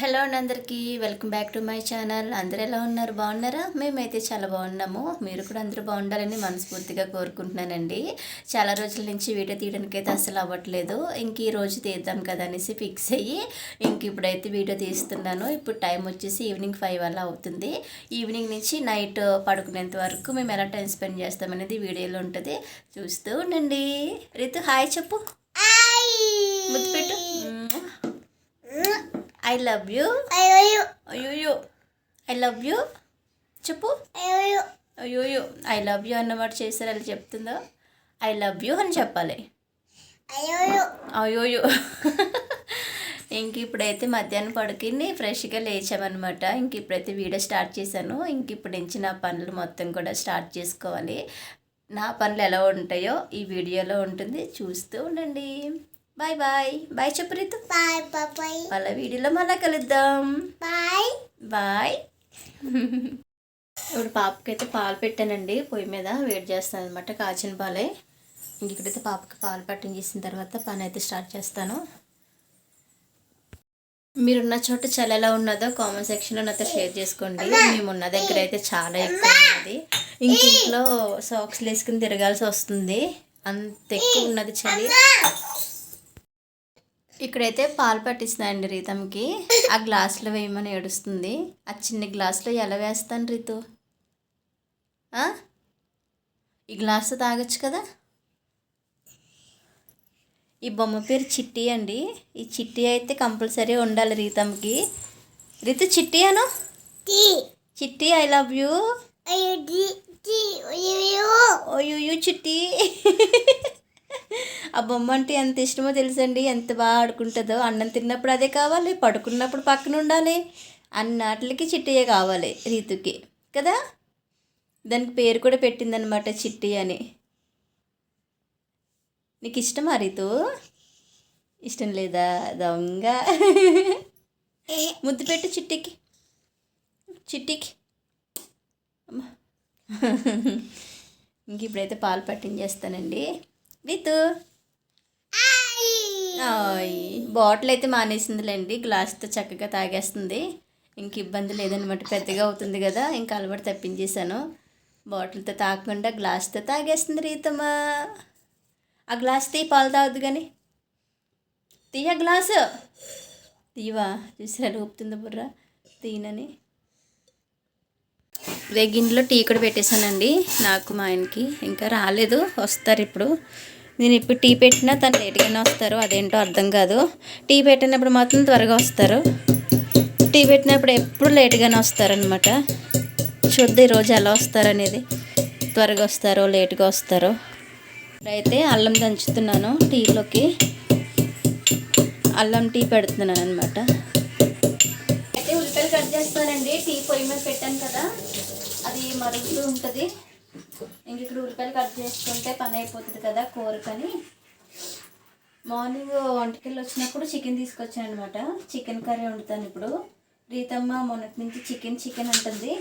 Hello అండి, అందరికీ welcome back to my channel. అందరూ ఎలా ఉన్నారు? బాగున్నారా? మేమైతే చాలా బాగున్నాము. మీరు కూడా అందరూ బాగుండాలని మనస్ఫూర్తిగా కోరుకుంటున్నానండి. చాలా రోజుల నుంచి వీడియో తీయడానికి అయితే అసలు అవ్వట్లేదు. ఇంక ఈ రోజు తీద్దాం కదా అనేసి ఫిక్స్ అయ్యి ఇప్పుడైతే వీడియో తీస్తున్నాను. ఇప్పుడు టైం వచ్చేసి ఈవినింగ్ 5 అలా అవుతుంది. ఈవినింగ్ నుంచి నైట్ పడుకునేంత వరకు మేము ఎలా టైం స్పెండ్ చేస్తామనేది వీడియోలో ఉంటుంది. చూస్తూ ఉండండి. రితు హాయ్ చెప్పు, ముద్దు పెట్టు. I love you. అయ్యోయో ఐ లవ్ యూ చెప్పు. అయ్యోయో ఐ లవ్ యూ అన్నమాట చేశారు. అది చెప్తుందో ఐ లవ్ యూ అని చెప్పాలి. అయ్యోయో ఇప్పుడైతే మధ్యాహ్నం పడుకుని ఫ్రెష్గా లేచామన్నమాట. ఇప్పుడైతే వీడియో స్టార్ట్ చేశాను. ఇప్పుడు నుంచి నా పనులు మొత్తం కూడా స్టార్ట్ చేసుకోవాలి. నా పనులు ఎలా ఉంటాయో ఈ వీడియోలో ఉంటుంది, చూస్తూ ఉండండి. Bye bye. బాయ్ చెప్పు రీతు. Bye bye. మళ్ళీ వీడియోలో మళ్ళీ కలుద్దాం. Bye bye. ఇప్పుడు పాపకైతే పాలు పెట్టానండి, పొయ్యి మీద వేడి చేస్తాను అనమాట, కాచిన పాలే. ఇక్కడైతే పాపకి పాలు పట్టించేసిన తర్వాత పని అయితే స్టార్ట్ చేస్తాను. మీరున్న చోట చలి ఎలా ఉన్నదో కామెంట్ సెక్షన్లో నాతో షేర్ చేసుకోండి. మేమున్న దగ్గర అయితే చాలా ఎక్కువ ఉన్నది. ఇంట్లో సాక్స్లు వేసుకుని తిరగాల్సి వస్తుంది, అంత ఎక్కువ ఉన్నది చలి. ఇక్కడైతే పాలు పట్టిస్తున్నాయండి రీతమ్కి. ఆ గ్లాసులో వేయమని ఏడుస్తుంది. ఆ చిన్న గ్లాసులో ఎలా వేస్తాను రీతు? ఈ గ్లాసు తాగొచ్చు కదా. ఈ బొమ్మ పేరు చిట్టి అండి. ఈ చిట్టి అయితే కంపల్సరీ ఉండాలి రీతమ్కి. రీతు చిట్టి అను. చిట్టి ఐ లవ్ యూ. అయ్యో చిట్టి. ఆ బొమ్మ అంటే ఎంత ఇష్టమో తెలుసండి, ఎంత బాగా ఆడుకుంటుందో. అన్నం తిన్నప్పుడు అదే కావాలి, పడుకున్నప్పుడు పక్కన ఉండాలి, అన్నిటికి చిట్టియే కావాలి రీతుకి కదా. దానికి పేరు కూడా పెట్టిందనమాట, చిట్టి అని. నీకు ఇష్టమా రీతు? ఇష్టం లేదా? దొంగ. ముద్దు పెట్టు చిట్టికి. చిట్టికి ఇప్పుడైతే పాలు పట్టించేస్తానండి. రీతు బాటిల్ అయితే మానేసిందిలేండి, గ్లాస్తో చక్కగా తాగేస్తుంది. ఇబ్బంది లేదనమాట, పెద్దగా అవుతుంది కదా, అలవాటు తప్పించేశాను. బాటిల్తో తాగకుండా గ్లాస్తో తాగేస్తుంది రీతమ్మా. ఆ గ్లాస్ తీ, పాలు తాగదు కానీ. తీయ గ్లాసు తీవా, చూసారు ఊపుతుంది బుర్ర తీనని. గిన్నెలో టీ కూడా పెట్టేశానండి, నాకు మా ఆయనకి. ఇంకా రాలేదు, వస్తారు ఇప్పుడు. నేను ఇప్పుడు టీ పెట్టినా తను లేట్గానే వస్తారు, అదేంటో అర్థం కాదు. టీ పెట్టినప్పుడు మాత్రం త్వరగా వస్తారు, టీ పెట్టినప్పుడు ఎప్పుడు లేట్గానే వస్తారనమాట. చూద్దాం ఈరోజు ఎలా వస్తారనేది, త్వరగా వస్తారో లేట్గా వస్తారో. ఇప్పుడైతే అల్లం దంచుతున్నాను టీలోకి, అల్లం టీ పెడుతున్నాను అనమాట. అయితే ఉల్లిపాయలు కట్ చేస్తానండి. టీ పొయ్యి మీద పెట్టాను కదా, అది మరుగుతూ ఉంటుంది. ఇక్కడ ఉల్లిపాయలు కట్ చేసుకుంటే పని అయిపోతుంది కదా కూరకని. మార్నింగ్ వంటకెళ్ళి వచ్చినప్పుడు చికెన్ తీసుకొచ్చాను అనమాట, చికెన్ కర్రీ వండుతాను ఇప్పుడు. రీతమ్మ మొన్నటి నుంచి చికెన్ అంటుంది,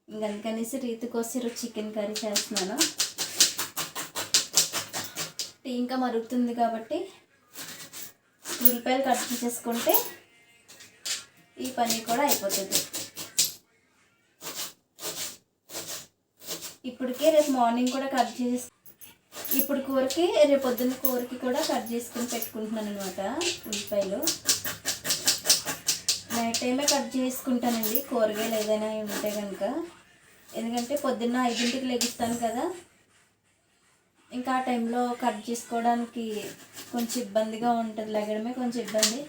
అందుకనేసి రీతు కోసం చికెన్ కర్రీ చేస్తున్నాను. టీ ఇంకా మరుగుతుంది కాబట్టి ఉల్లిపాయలు కట్ చేసేసుకుంటే ఈ పని కూడా అయిపోతుంది. ఇప్పటికే రేపు మార్నింగ్ కూడా కట్ చేసి, ఇప్పుడు కూరకి రేపు పొద్దున్న కూరకి కూడా కట్ చేసుకుని పెట్టుకుంటున్నాను అనమాట ఉల్లిపాయలు. నైట్ టైమే కట్ చేసుకుంటానండి కూరగాయలు ఏదైనా ఉంటే కనుక, ఎందుకంటే పొద్దున్న 5ంటికి లెగుస్తాను కదా, ఇంకా ఆ టైంలో కట్ చేసుకోవడానికి కొంచెం ఇబ్బందిగా ఉంటుంది, లెగడమే కొంచెం ఇబ్బంది.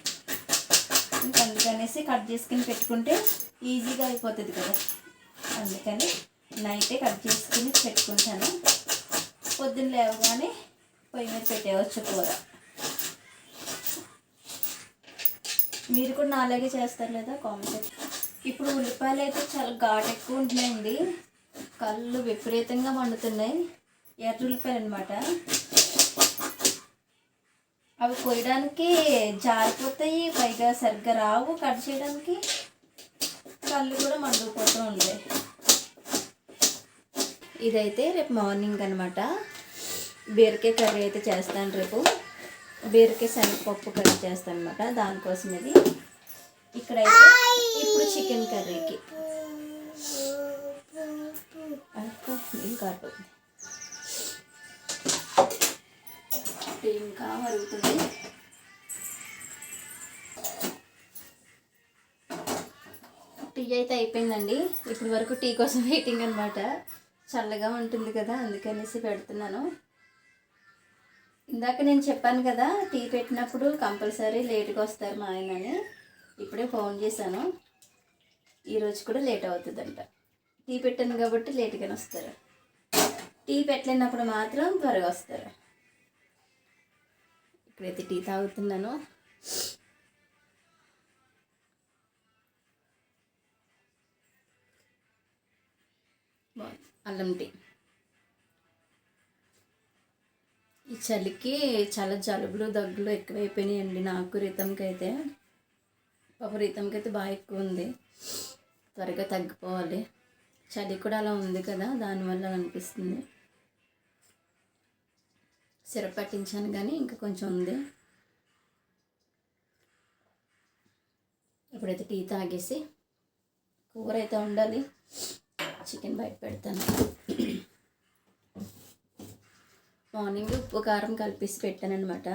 ఇంకా అందుకనేసి కట్ చేసుకుని పెట్టుకుంటే ఈజీగా అయిపోతుంది కదా, అందుకని నైటే కట్ చేసుకుని పెట్టుకుంటాను. పొద్దున్న లేవగానే పొయ్యి మీద పెట్టేవచ్చు కూర. మీరు కూడా నాలాగే చేస్తారు లేదా కామెంట్. ఇప్పుడు ఉల్లిపాయలు అయితే చాలా ఘాటు ఎక్కువ ఉంటున్నాయండి, కళ్ళు విపరీతంగా మండుతున్నాయి. ఎర్ర ఉల్లిపాయలు అనమాట, అవి కొయ్యడానికి జారిపోతాయి, పైగా సరిగ్గా రావు కట్ చేయడానికి, కళ్ళు కూడా మండుకుపోతూ ఉంటాయి. ఇదైతే రేపు మార్నింగ్ అనమాట, బీరకాయ కర్రీ అయితే చేస్తాను రేపు. బీరకాయ శనగపప్పు కర్రీ చేస్తాను అనమాట, దానికోసం ఇది. ఈ ఇక్కడైతే ఇప్పుడు చికెన్ కర్రీకి ఇంకా మరుగుతుంది. టీ అయితే అయిపోయిందండి. ఇప్పటి వరకు టీ కోసం వెయిటింగ్ అనమాట. చల్లగా ఉంటుంది కదా అందుకనేసి పెడుతున్నాను. ఇందాక నేను చెప్పాను కదా టీ పెట్టినప్పుడు కంపల్సరీ లేట్గా వస్తారు మా ఆయనని. ఇప్పుడే ఫోన్ చేశాను. ఈరోజు కూడా లేట్ అవుతుందంట. టీ పెట్టాను కాబట్టి లేట్గానే వస్తారు. టీ పెట్టలేనప్పుడు మాత్రం త్వరగా వస్తారు. ఇక్కడైతే టీ తాగుతున్నాను. అల్లం టీ. ఈ చలికి చాలా జలుబులు దగ్గులు ఎక్కువైపోయినాయండి నాకు. రీతంకి అయితే బాగా ఎక్కువ ఉంది. త్వరగా తగ్గిపోవాలి. చలి కూడా అలా ఉంది కదా దానివల్ల అనిపిస్తుంది. సిరప్ పట్టించాను కానీ ఇంకా కొంచెం ఉంది. ఇప్పుడైతే టీ తాగేసి కూర అయితే ఉండాలి. చికెన్ బయట పెడతాను. మార్నింగ్ ఉప్పు కారం కలిపేసి పెట్టాను అనమాట.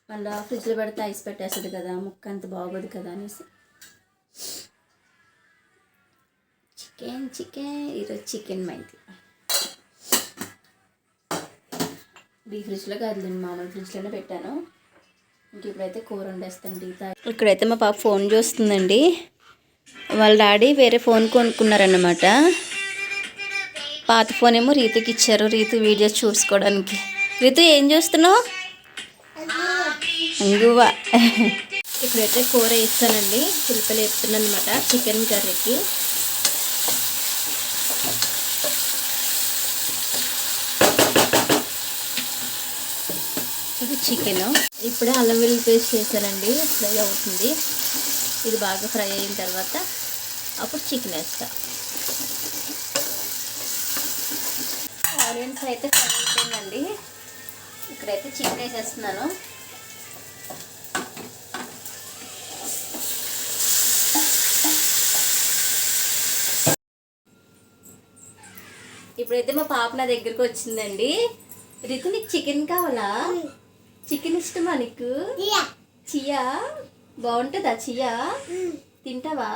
మళ్ళీ ఫ్రిడ్జ్లో పెడితే ఐస్ పెట్టేస్తుంది కదా, ముక్క అంత బాగోదు కదా అనేసి. చికెన్ ఈరోజు చికెన్ మా ఇంట్లో. డీ ఫ్రిడ్జ్లో కాదులేండి, మామూలు ఫ్రిడ్జ్లోనే పెట్టాను. ఇంక ఇప్పుడైతే కూర వండేస్తాను. టీ తాగి ఇక్కడైతే మా పాప ఫోన్ చూస్తుందండి. వాళ్ళ డాడీ వేరే ఫోన్ కొనుక్కున్నారన్నమాట. పాత ఫోన్ ఏమో రీతుకి ఇచ్చారు. రీతు వీడియోస్ చూసుకోవడానికి. రీతు ఏం చూస్తున్నావు? అంగువా. ఇప్పుడైతే కూర వేస్తానండి. చిలుకలు వేస్తున్నాను అనమాట చికెన్ కర్రీకి. ఇది చికెన్. ఇప్పుడే అల్లం వెల్లుల్లి పేస్ట్ చేశానండి. ఫ్రై అవుతుంది. ఇది బాగా ఫ్రై అయిన తర్వాత అప్పుడు చికెన్ వేస్తా. ఆనియన్స్ అయితే ఫ్రై అయిపోయిందండి. ఇక్కడైతే చికెన్ వేసేస్తున్నాను. ఇప్పుడైతే మా పాప నా దగ్గరికి వచ్చిందండి. రితు నీకు చికెన్ కావాలా? చికెన్ ఇష్టమా నీకు? చియా బాగుంటుందా? చియా తింటావా?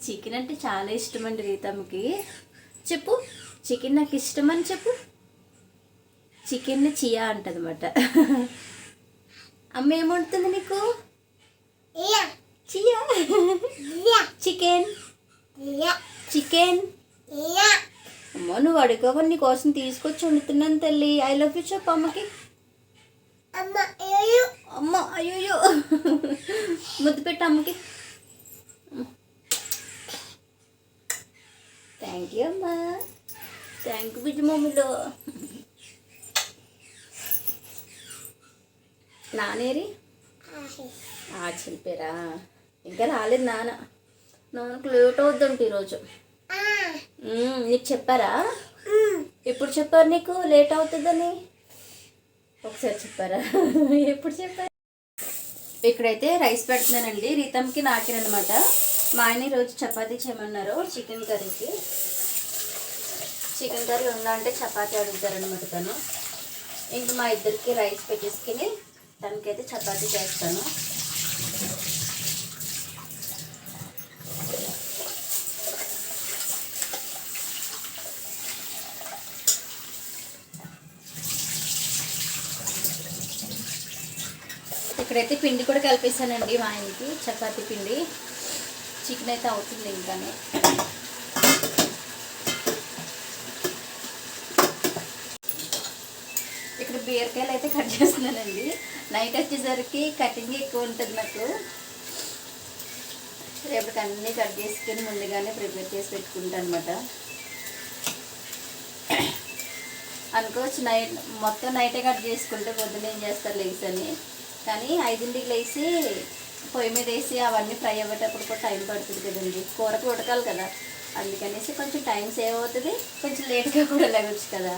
చికెన్ అంటే చాలా ఇష్టం అండి రీతమ్మకి. చెప్పు చికెన్ నాకు ఇష్టం అని చెప్పు. చికెన్ని చియా అంటది అన్నమాట. అమ్మ ఏమంటుంది నీకు? Chia chicken chicken. అమ్మ నువ్వు అడుగుకొని నీ కోసం తీసుకొచ్చి వండుతున్నాను తల్లి. ఐ లవ్ యూ చెప్పు అమ్మకి. అమ్మ అయ్యో ముద్దు పెట్టు అమ్మకి. థ్యాంక్ యూ అమ్మా. థ్యాంక్ యూ బిడ్డ మమ్మీలో. నానేరి చెప్పారా? ఇంకా రాలేదు నాన్న. నాన్నకు లేట్ అవుద్దంట ఈరోజు. నీకు చెప్పారా? ఎప్పుడు చెప్పారు నీకు లేట్ అవుతుందని? ఒకసారి చెప్పారా? ఎప్పుడు చెప్పారు? ఇక్కడైతే రైస్ పెడుతున్నానండి. రీతంకి నాకినమాట. మా ఆయన ఈరోజు చపాతీ చేయమన్నారు చికెన్ కర్రీకి. చికెన్ కర్రీ ఉందా అంటే చపాతీ అడుగుతారనమాట తను. ఇంక మా ఇద్దరికి రైస్ పెట్టేసుకుని తనకైతే చపాతీ చేస్తాను. ఇక్కడైతే పిండి కూడా కలిపేసానండి మా ఆయనకి. చపాతీ పిండి. చికెన్ అయితే అవుతుంది ఇంకానే. ఇక్కడ బీరకాయలు అయితే కట్ చేస్తున్నానండి. నైట్ వచ్చేసరికి కటింగ్ ఎక్కువ ఉంటుంది నాకు. రేపటికి అన్నీ కట్ చేసుకుని ముందుగానే ప్రిపేర్ చేసి పెట్టుకుంటాను అనమాట. అనుకోవచ్చు మొత్తం నైటే కట్ చేసుకుంటే పొద్దున్న ఏం చేస్తారు లేసని. కానీ 5ంటికి లేచి పొయ్యి మీద వేసి అవన్నీ ఫ్రై అవ్వేటప్పుడు కూడా టైం పడుతుంది కదండి. కూరకు ఉడకాలి కదా, అందుకనేసి కొంచెం టైం సేవ్ అవుతుంది. కొంచెం లేట్గా కూడా లెగొచ్చు కదా.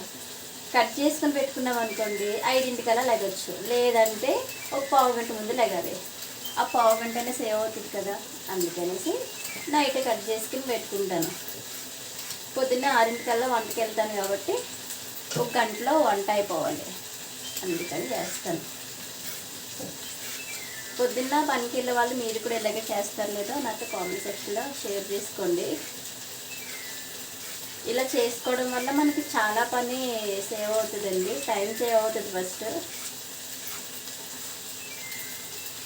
కట్ చేసుకొని పెట్టుకున్నాం అనుకోండి 5ంటికల్లా లెగొచ్చు. లేదంటే ఒక పావు గంట ముందు లెగాలి. ఆ పావు గంటనే సేవ్ అవుతుంది కదా, అందుకనేసి నైట్ కట్ చేసుకుని పెట్టుకుంటాను. పొద్దున్న 6 వంటకి వెళ్తాను కాబట్టి 1 గంటలో వంట అయిపోవాలి, అందుకని చేస్తాను. పొద్దున్న పనికి వెళ్ళే వాళ్ళు మీరు కూడా ఇలాగే చేస్తారు లేదో నాతో కామెంట్ సెక్షన్లో షేర్ చేసుకోండి. ఇలా చేసుకోవడం వల్ల మనకి చాలా పని సేవ్ అవుతుందండి, టైం సేవ్ అవుతుంది ఫస్ట్.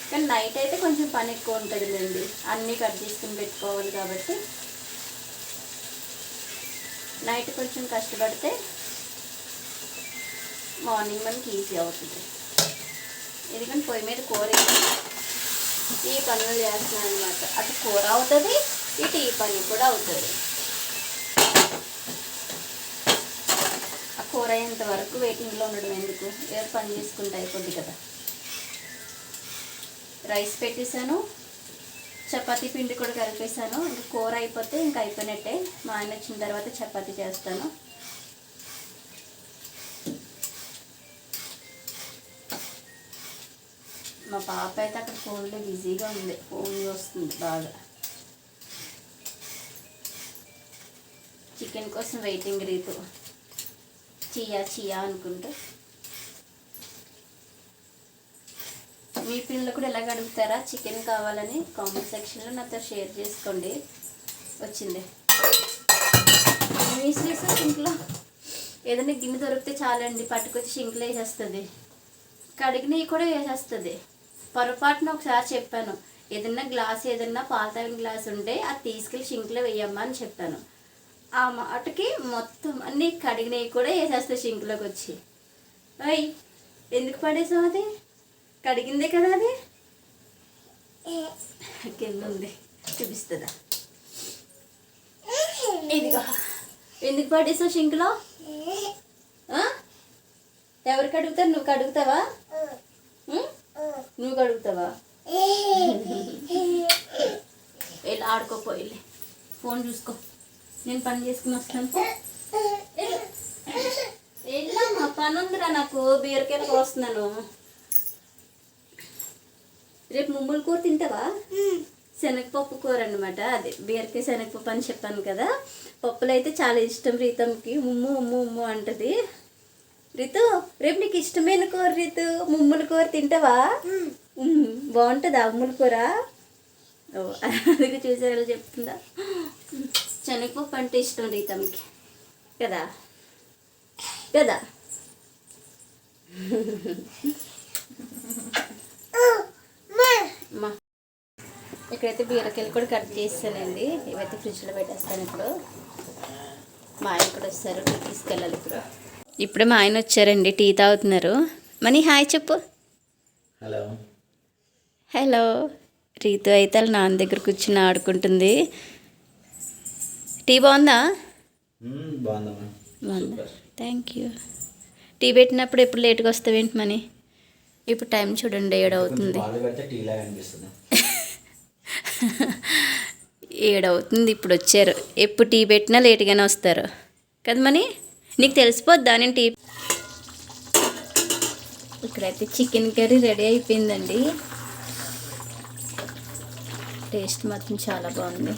కానీ నైట్ అయితే కొంచెం పని ఎక్కువ ఉంటుందిలేండి, అన్నీ కట్ చేసుకుని పెట్టుకోవాలి కాబట్టి నైట్ కొంచెం కష్టపడితే మార్నింగ్ మనకి ఈజీ అవుతుంది. ఎందుకంటే పొయ్యి మీద కూర ఈ పనులు చేస్తున్నాను అనమాట. అటు కూర అవుతుంది, ఇటు ఈ పని కూడా అవుతుంది. ఆ కూర అయ్యేంత వరకు వెయిటింగ్లో ఉండడం ఎందుకు, ఏదో పని చేసుకుంటే అయిపోద్ది కదా. రైస్ పెట్టేశాను, చపాతీ పిండి కూడా కలిపేసాను. ఇంకా కూర అయిపోతే ఇంకా అయిపోయినట్టే. మా ఆయన వచ్చిన తర్వాత చపాతీ చేస్తాను. మా పాప అయితే అక్కడ ఫోన్లో బిజీగా ఉంది, ఫోన్ వస్తుంది బాగా. చికెన్ కోసం వెయిటింగ్ రీతు, చియా అనుకుంటూ. మీ పిల్లలు కూడా ఎలాగ అడుగుతారా చికెన్ కావాలని కామెంట్ సెక్షన్లో నాతో షేర్ చేసుకోండి. వచ్చింది వేసేసి సింక్లో ఏదైనా గిన్నె దొరికితే చాలండి, పట్టుకొచ్చి సింక్లో వేసేస్తుంది. కడిగినవి కూడా వేసేస్తుంది. పొరపాటున ఒకసారి చెప్పాను, ఏదన్నా గ్లాస్, ఏదన్నా పాలు తాగిన గ్లాస్ ఉంటే అది తీసుకెళ్ళి సింక్లో వేయమ్మా అని చెప్పాను. ఆ మాటకి మొత్తం అన్నీ కడిగినవి కూడా వేసేస్తాయి సింక్లోకి వచ్చి. అయ్యి ఎందుకు పడేసావు, అది కడిగిందే కదా, అది కింద ఉంది చూపిస్తుందా. ఇదిగో ఎందుకు పడేసావు సింక్లో? ఎవరికి అడుగుతారు? నువ్వు కడుగుతావా? నువ్వు కడుగుతావా? వెళ్ళి ఆడుకోపోయి ఫోన్ చూసుకో, నేను పని చేసుకుని వస్తాను. వెళ్ళమ్మా, పని ఉందిరా నాకు, బీరకాయలకు వస్తున్నాను. రేపు ముమ్మల కూర తింటావా? శనగపప్పు కూర అనమాట, అదే బీరకాయ శనగపప్పు అని చెప్పాను కదా. పప్పులు అయితే చాలా ఇష్టం రీతంకి, ఉమ్ము అంటది. రితు రేపు నీకు ఇష్టమైన కూర రితు, ముమ్మల కూర తింటావా? బాగుంటుందా ముమ్మల కూర? ఓ అందుకే చూసారా చెప్తుందా. శనగపప్పు అంటే ఇష్టం రీతంకి కదా కదా. ఇక్కడైతే బీరకాయలు కూడా కట్ చేస్తానండి, ఇవైతే ఫ్రిడ్జ్లో పెట్టేస్తాను. ఇప్పుడు మా ఆయన కూడా వస్తారు, తీసుకెళ్ళాలి. ఇప్పుడు మా ఆయన వచ్చారండి, టీ తాగుతున్నారు. మనీ హాయ్ చెప్పు. Hello hello. రీతు అయితే వాళ్ళ నాన్న దగ్గర కూర్చుని ఆడుకుంటుంది. టీ బాగుందా? బాగుందా, థ్యాంక్ యూ. టీ పెట్టినప్పుడు ఎప్పుడు లేట్గా వస్తావేంటి మనీ? ఇప్పుడు టైం చూడండి 7 అవుతుంది. 7 అవుతుంది, ఇప్పుడు వచ్చారు. ఎప్పుడు టీ పెట్టినా లేట్గానే వస్తారు కదా మనీ, నీకు తెలిసిపోద్దా నేను టీ. ఇక్కడైతే చికెన్ కర్రీ రెడీ అయిపోయిందండి. టేస్ట్ మాత్రం చాలా బాగుంది.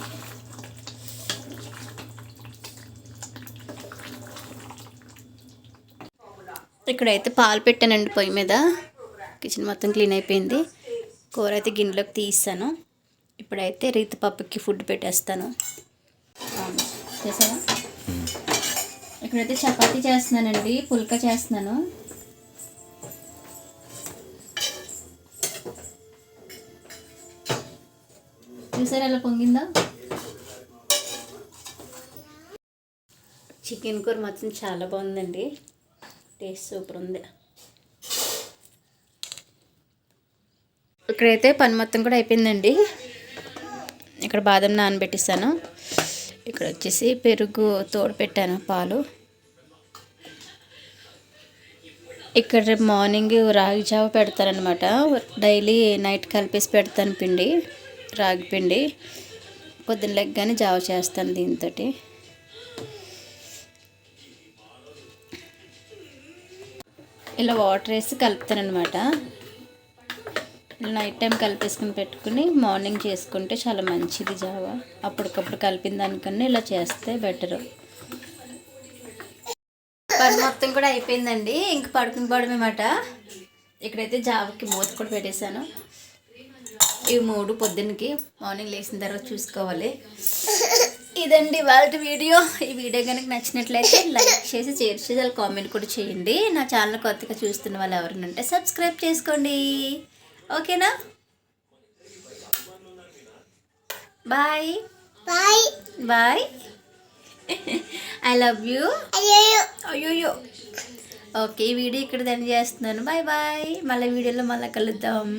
ఇక్కడైతే పాలు పెట్టానండి పొయ్యి మీద. కిచెన్ మొత్తం క్లీన్ అయిపోయింది. కూర అయితే గిన్నెలోకి తీస్తాను. ఇప్పుడైతే రీతు పప్పుకి ఫుడ్ పెట్టేస్తాను. చేసావా? ఇక్కడైతే చపాతీ చేస్తున్నానండి, పుల్కా చేస్తున్నాను. చూసారా ఎలా పొంగిందా. చికెన్ కూర మాత్రం చాలా బాగుందండి, టేస్ట్ సూపర్ ఉంది. ఇక్కడైతే పని మొత్తం కూడా అయిపోయిందండి. ఇక్కడ బాదం నానబెట్టిస్తాను. ఇక్కడ వచ్చేసి పెరుగు తోడు పెట్టాను, పాలు. ఇక్కడ రేపు మార్నింగ్ రాగి జావ పెడతారనమాట. డైలీ నైట్ కలిపేసి పెడతాను పిండి, రాగి పిండి. పొద్దున్న లెగ్గానే జావ చేస్తాను దీంతో. ఇలా వాటర్ వేసి కలుపుతాను అనమాట. నైట్ టైం కలిపేసుకుని పెట్టుకుని మార్నింగ్ చేసుకుంటే చాలా మంచిది జావా. అప్పటికప్పుడు కలిపిన దానికన్నా ఇలా చేస్తే బెటరు. పని మొత్తం కూడా అయిపోయిందండి, ఇంక పడుకుని పోవడమేమాట. ఇక్కడైతే జావకి మూత కూడా పెట్టేశాను. ఇవి 3 పొద్దున్నకి మార్నింగ్ లేచిన తర్వాత చూసుకోవాలి. ఇదండి వాళ్ళ వీడియో. ఈ వీడియో కనుక నచ్చినట్లయితే లైక్ చేసి షేర్ చేసి కామెంట్ కూడా చేయండి. నా ఛానల్ కొత్తగా చూస్తున్న వాళ్ళు ఎవరైనా ఉంటే సబ్స్క్రైబ్ చేసుకోండి. ఓకేనా? Bye bye bye. I love you. అయ్యో. ఓకే, ఈ వీడియో ఇక్కడ దాన్ని చేస్తున్నాను. Bye bye. మళ్ళీ వీడియోలో మళ్ళీ కలుద్దాం.